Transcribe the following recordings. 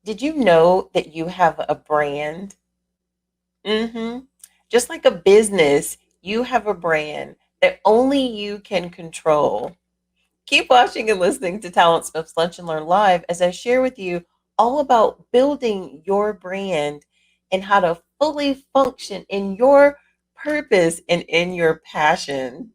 Did you know that you have a brand? hmm Just like a business, you have a brand that only you can control. Keep watching and listening to Talent Smith's Lunch and Learn Live as I share with you all about building your brand and how to fully function in your purpose and in your passion.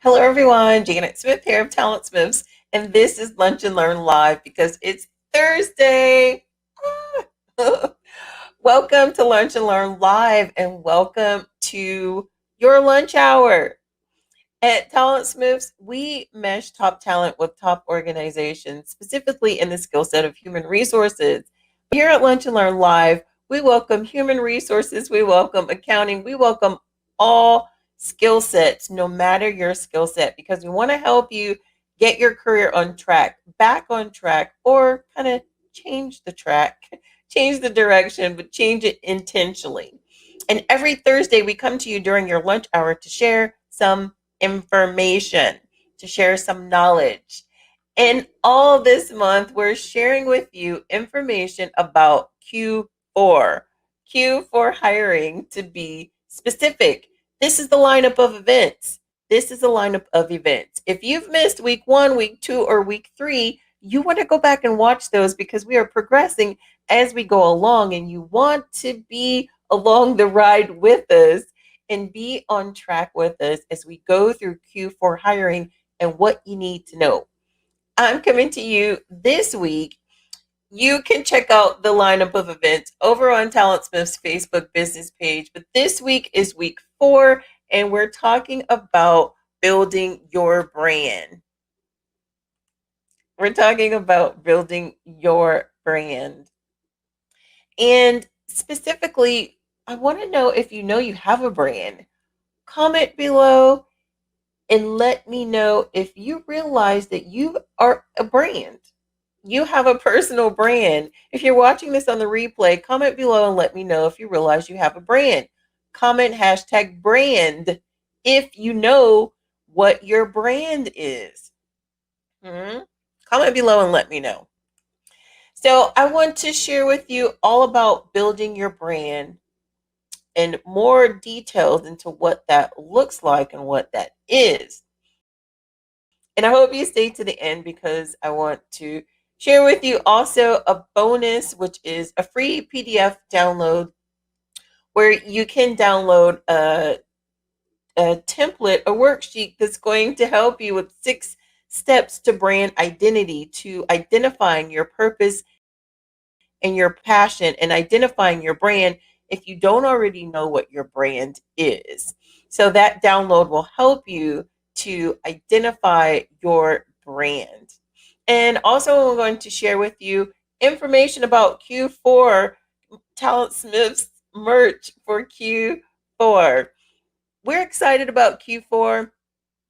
Hello, everyone. Janet Smith here of TalentSmiths, and this is Lunch and Learn Live because it's Thursday. Ah. Welcome to Lunch and Learn Live, and welcome to your lunch hour. At TalentSmiths, we mesh top talent with top organizations, specifically in the skill set of human resources. Here at Lunch and Learn Live, we welcome human resources, we welcome accounting, we welcome all skill sets, no matter your skill set, because we want to help you get your career on track, back on track, or kind of change the track, change the direction, but change it intentionally. And every Thursday, we come to you during your lunch hour to share some information, to share some knowledge. And all this month, we're sharing with you information about Q4. Q4 hiring, to be specific. This is the lineup of events. This is a lineup of events. If you've missed week 1, week 2, or week 3, you want to go back and watch those because we are progressing as we go along, and you want to be along the ride with us and be on track with us as we go through Q4 hiring and what you need to know. I'm coming to you this week. You can check out the lineup of events over on TalentSmith's Facebook business page. But this week is week 4, and we're talking about building your brand. We're talking about building your brand. And specifically, I want to know if you know you have a brand. Comment below and let me know if you realize that you are a brand. You have a personal brand. If you're watching this on the replay, comment below and let me know if you realize you have a brand. Comment hashtag brand if you know what your brand is. Comment below and let me know. So, I want to share with you all about building your brand and more details into what that looks like and what that is. And I hope you stay to the end because I want to share with you also a bonus, which is a free PDF download where you can download a template, a worksheet that's going to help you with 6 steps to brand identity, to identifying your purpose and your passion and identifying your brand if you don't already know what your brand is. So that download will help you to identify your brand. And also, I'm going to share with you information about Q4 TalentSmiths merch for Q4. We're excited about Q4.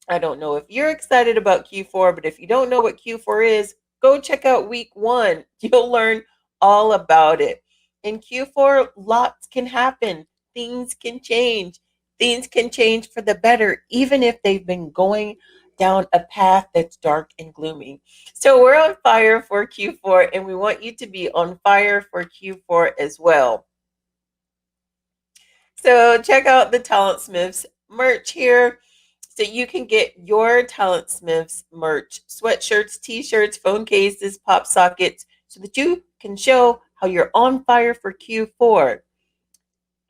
I don't know if you're excited about Q4, but if you don't know what Q4 is, go check out week 1. You'll learn all about it. In Q4, lots can happen. Things can change. Things can change for the better, even if they've been going down a path that's dark and gloomy. So we're on fire for Q4, and we want you to be on fire for Q4 as well. So check out the TalentSmiths merch here. So you can get your TalentSmiths merch, sweatshirts, t-shirts, phone cases, pop sockets, so that you can show how you're on fire for Q4.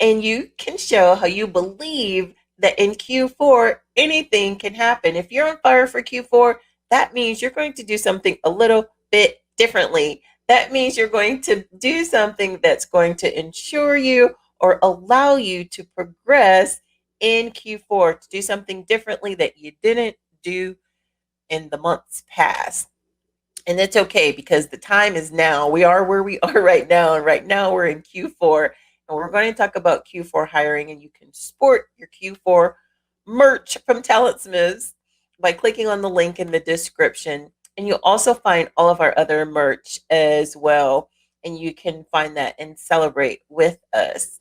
And you can show how you believe that in Q4, anything can happen. If you're on fire for Q4, that means you're going to do something a little bit differently. That means you're going to do something that's going to ensure you or allow you to progress in Q4, to do something differently that you didn't do in the months past. And it's okay because the time is now. We are where we are right now. And right now we're in Q4. And we're going to talk about Q4 hiring. And you can sport your Q4 merch from TalentSmiths by clicking on the link in the description. And you'll also find all of our other merch as well. And you can find that and celebrate with us.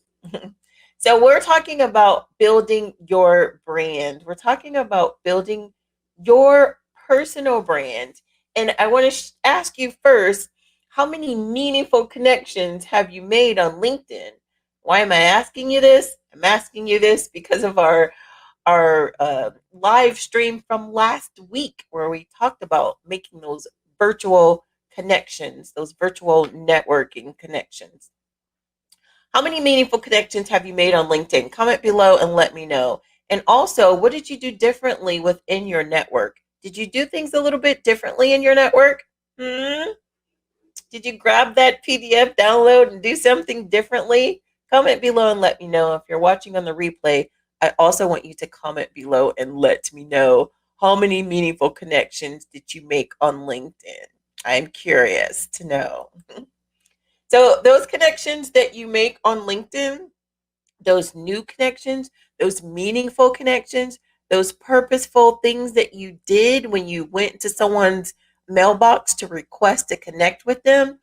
So, we're talking about building your brand. We're talking about building your personal brand. And I want to ask you first, how many meaningful connections have you made on LinkedIn? Why am I asking you this? I'm asking you this because of our live stream from last week, where we talked about making those virtual connections, those virtual networking connections. How many meaningful connections have you made on LinkedIn? Comment below and let me know. And also, what did you do differently within your network? Did you do things a little bit differently in your network? Hmm? Did you grab that PDF download and do something differently? Comment below and let me know. If you're watching on the replay, I also want you to comment below and let me know, how many meaningful connections did you make on LinkedIn? I'm curious to know. So, those connections that you make on LinkedIn, those new connections, those meaningful connections, those purposeful things that you did when you went to someone's mailbox to request to connect with them,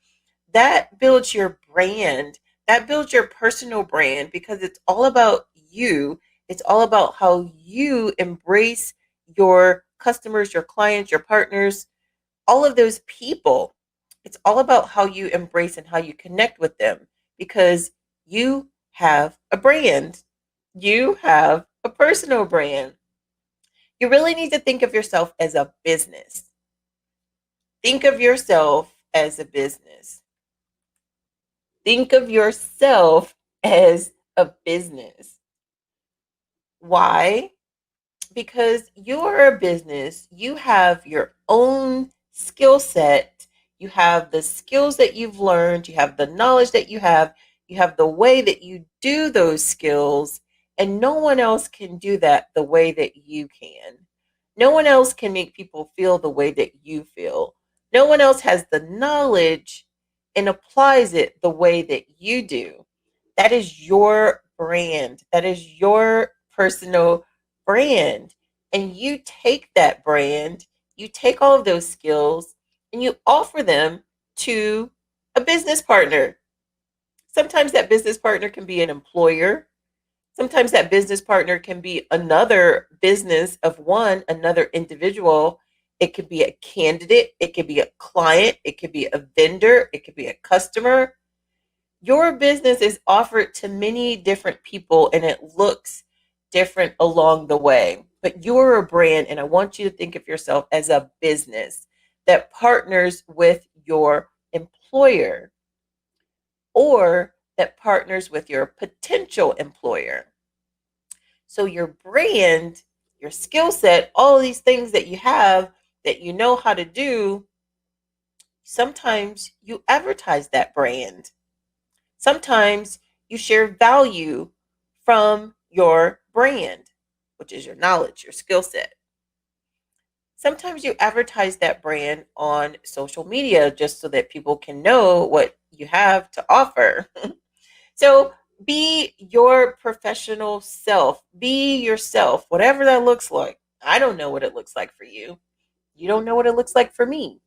that builds your brand. That builds your personal brand, because it's all about you. It's all about how you embrace your customers, your clients, your partners, all of those people. It's all about how you embrace and how you connect with them, because you have a brand. You have a personal brand. You really need to think of yourself as a business. Think of yourself as a business. Think of yourself as a business. Why? Because you're a business, you have your own skill set, you have the skills that you've learned, you have the knowledge that you have the way that you do those skills, and no one else can do that the way that you can. No one else can make people feel the way that you feel. No one else has the knowledge and applies it the way that you do. That is your brand. That is your personal brand. And you take that brand, you take all of those skills, and you offer them to a business partner. Sometimes that business partner can be an employer. Sometimes that business partner can be another business of one, another individual. It could be a candidate, it could be a client, it could be a vendor, it could be a customer. Your business is offered to many different people and it looks different along the way. But you're a brand, and I want you to think of yourself as a business that partners with your employer, or that partners with your potential employer. So, your brand, your skill set, all these things that you have that you know how to do, sometimes you advertise that brand. Sometimes you share value from your brand, which is your knowledge, your skill set. Sometimes you advertise that brand on social media just so that people can know what you have to offer. So be your professional self. Be yourself, whatever that looks like. I don't know what it looks like for you. You don't know what it looks like for me.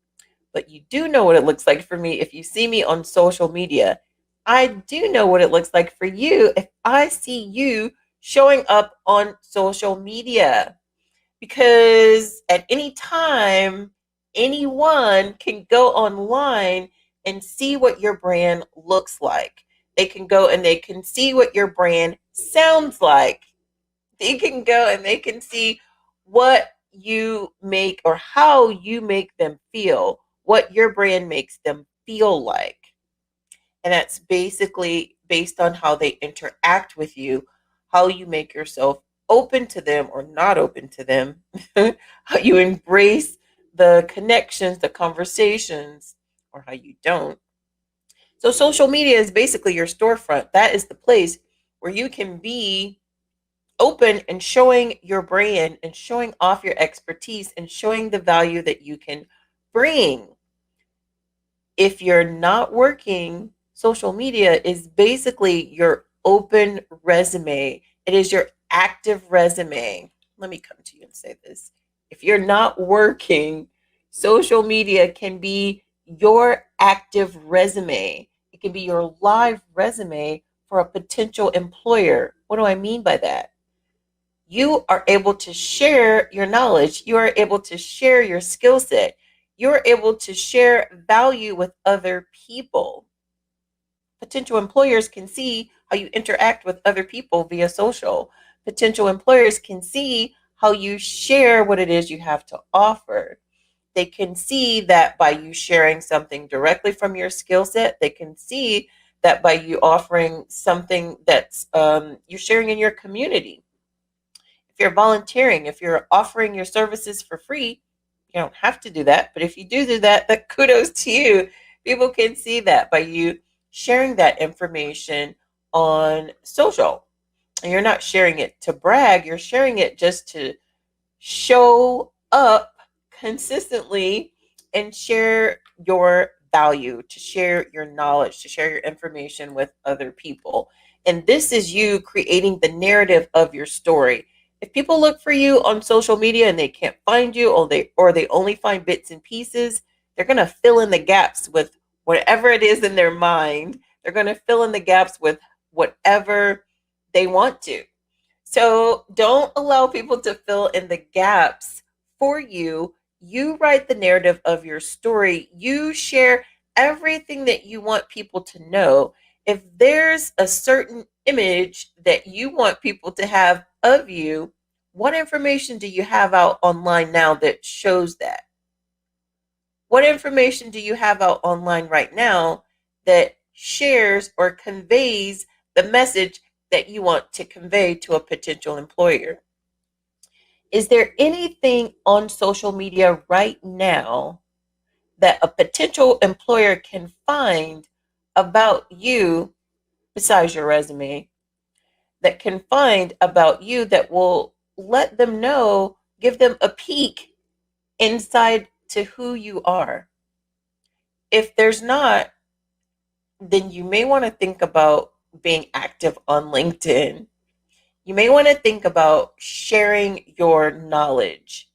But you do know what it looks like for me if you see me on social media. I do know what it looks like for you if I see you showing up on social media. Because at any time, anyone can go online and see what your brand looks like. They can go and they can see what your brand sounds like. They can go and they can see what you make or how you make them feel, what your brand makes them feel like. And that's basically based on how they interact with you, how you make yourself open to them or not open to them, how you embrace the connections, the conversations, or how you don't. So, social media is basically your storefront. That is the place where you can be open and showing your brand and showing off your expertise and showing the value that you can bring. If you're not working, social media is basically your open resume. It is your active resume. Let me come to you and say this. If you're not working, social media can be your active resume. It can be your live resume for a potential employer. What do I mean by that? You are able to share your knowledge. You are able to share your skill set. You're able to share value with other people. Potential employers can see how you interact with other people via social. Potential employers can see how you share what it is you have to offer. They can see that by you sharing something directly from your skill set. They can see that by you offering something that's you're sharing in your community. If you're volunteering, if you're offering your services for free, you don't have to do that. But if you do that, then kudos to you. People can see that by you sharing that information on social. And you're not sharing it to brag, you're sharing it just to show up consistently and share your value, to share your knowledge, to share your information with other people. And this is you creating the narrative of your story. If people look for you on social media and they can't find you, or they only find bits and pieces, they're going to fill in the gaps with whatever it is in their mind. They're going to fill in the gaps with whatever they want to. So don't allow people to fill in the gaps for you. You write the narrative of your story. You share everything that you want people to know. If there's a certain image that you want people to have of you, what information do you have out online now that shows that? What information do you have out online right now that shares or conveys the message that you want to convey to a potential employer? Is there anything on social media right now that a potential employer can find about you besides your resume, that can find about you that will let them know, give them a peek inside to who you are? If there's not, then you may want to think about being active on LinkedIn. You may want to think about sharing your knowledge,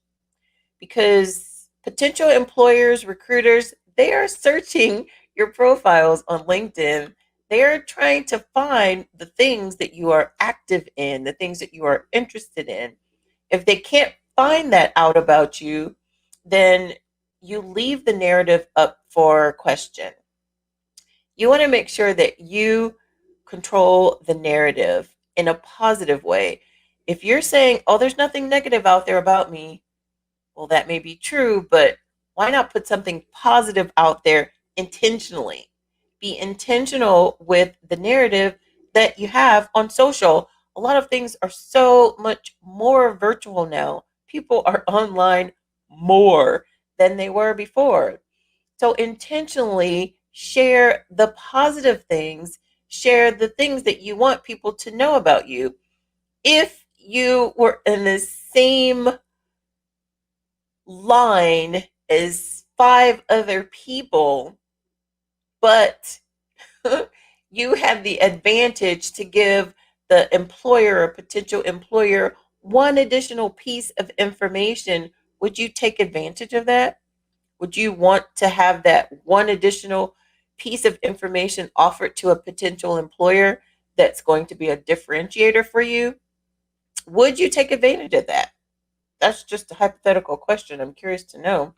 because potential employers, recruiters, they are searching your profiles on LinkedIn. They are trying to find the things that you are active in, the things that you are interested in. If they can't find that out about you, then you leave the narrative up for question. You want to make sure that you control the narrative in a positive way. If you're saying, oh, there's nothing negative out there about me, well, that may be true, but why not put something positive out there intentionally? Be intentional with the narrative that you have on social. A lot of things are so much more virtual now. People are online more than they were before. So intentionally share the positive things, share the things that you want people to know about you. If you were in the same line as five other people, but you have the advantage to give the employer or potential employer one additional piece of information, would you take advantage of that? Would you want to have that one additional piece of information offered to a potential employer that's going to be a differentiator for you? Would you take advantage of that? That's just a hypothetical question. I'm curious to know,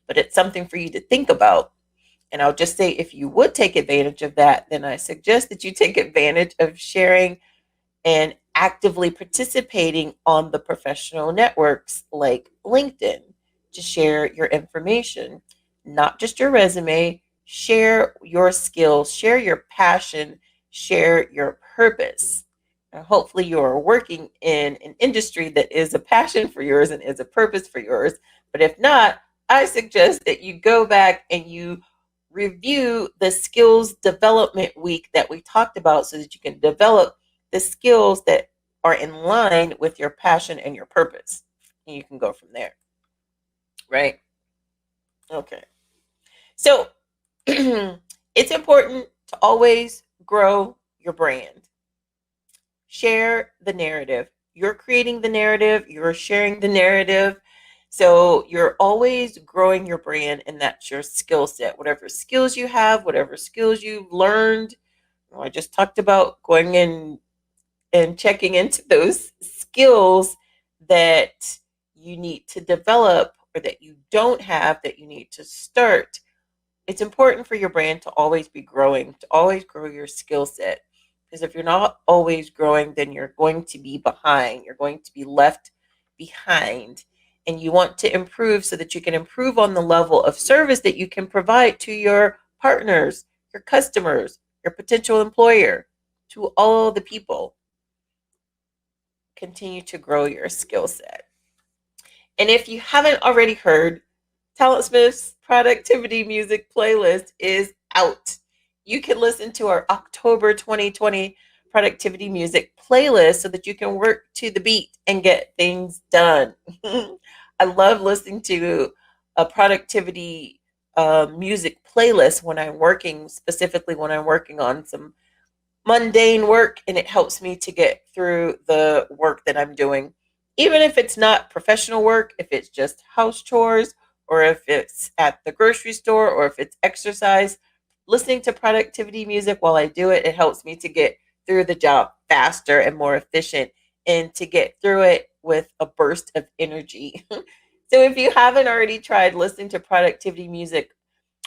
but it's something for you to think about. And I'll just say, if you would take advantage of that, then I suggest that you take advantage of sharing and actively participating on the professional networks like LinkedIn to share your information, not just your resume. Share your skills, share your passion, share your purpose. And hopefully, you are working in an industry that is a passion for yours and is a purpose for yours. But if not, I suggest that you go back and you review the skills development week that we talked about, so that you can develop the skills that are in line with your passion and your purpose. And you can go from there. Right? Okay. So it's important to always grow your brand. Share the narrative. You're creating the narrative, you're sharing the narrative. So you're always growing your brand, and that's your skill set. Whatever skills you have, whatever skills you've learned. I just talked about going in and checking into those skills that you need to develop or that you don't have that you need to start. It's important for your brand to always be growing, to always grow your skill set. Because if you're not always growing, then you're going to be behind. You're going to be left behind. And you want to improve so that you can improve on the level of service that you can provide to your partners, your customers, your potential employer, to all the people. Continue to grow your skill set. And if you haven't already heard, TalentSmith's productivity music playlist is out. You can listen to our October 2020 productivity music playlist so that you can work to the beat and get things done. I love listening to a productivity music playlist when I'm working, specifically when I'm working on some mundane work, and it helps me to get through the work that I'm doing. Even if it's not professional work, if it's just house chores, or if it's at the grocery store, or if it's exercise, listening to productivity music while I do it, it helps me to get through the job faster and more efficient and to get through it with a burst of energy. So if you haven't already tried listening to productivity music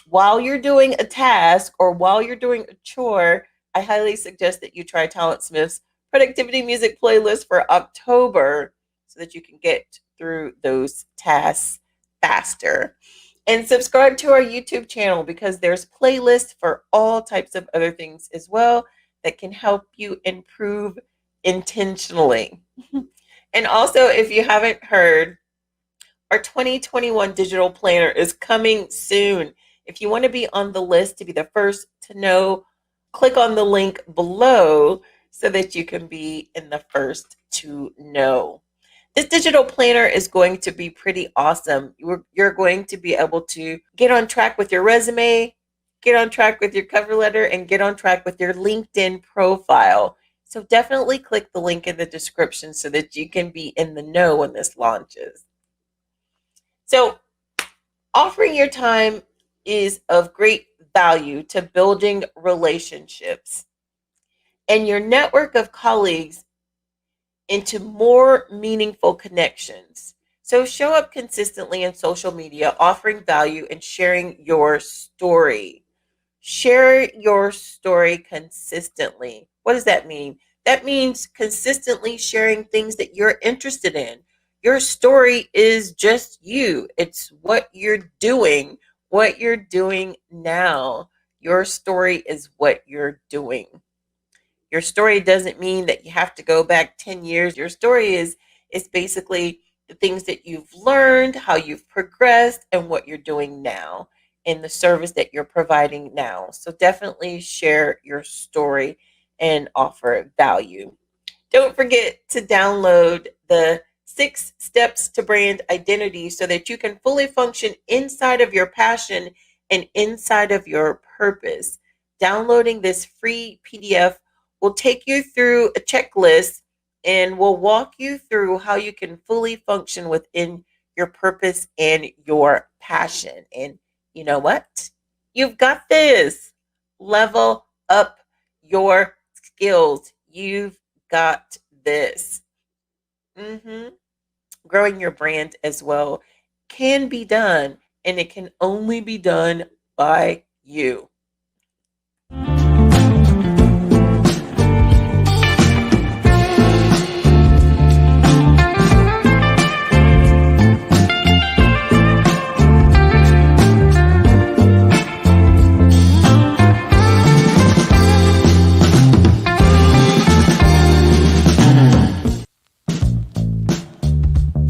while you're doing a task or while you're doing a chore, I highly suggest that you try TalentSmith's productivity music playlist for October so that you can get through those tasks faster. And subscribe to our YouTube channel because there's playlists for all types of other things as well that can help you improve intentionally. And also, if you haven't heard, our 2021 digital planner is coming soon. If you want to be on the list to be the first to know, click on the link below so that you can be in the first to know. This digital planner is going to be pretty awesome. You're going to be able to get on track with your resume, get on track with your cover letter, and get on track with your LinkedIn profile. So definitely click the link in the description so that you can be in the know when this launches. So, offering your time is of great value to building relationships and your network of colleagues into more meaningful connections. So, show up consistently in social media, offering value and sharing your story. Share your story consistently. What does that mean? That means consistently sharing things that you're interested in. Your story is just you. It's what you're doing now. Your story is what you're doing. Your story doesn't mean that you have to go back 10 years. Your story is basically the things that you've learned, how you've progressed, and what you're doing now in the service that you're providing now. So definitely share your story and offer value. Don't forget to download the 6 steps to brand identity so that you can fully function inside of your passion and inside of your purpose. Downloading this free PDF will take you through a checklist and will walk you through how you can fully function within your purpose and your passion. And you know what? You've got this. Level up your skills. You've got this. hmm Growing your brand as well can be done, and it can only be done by you.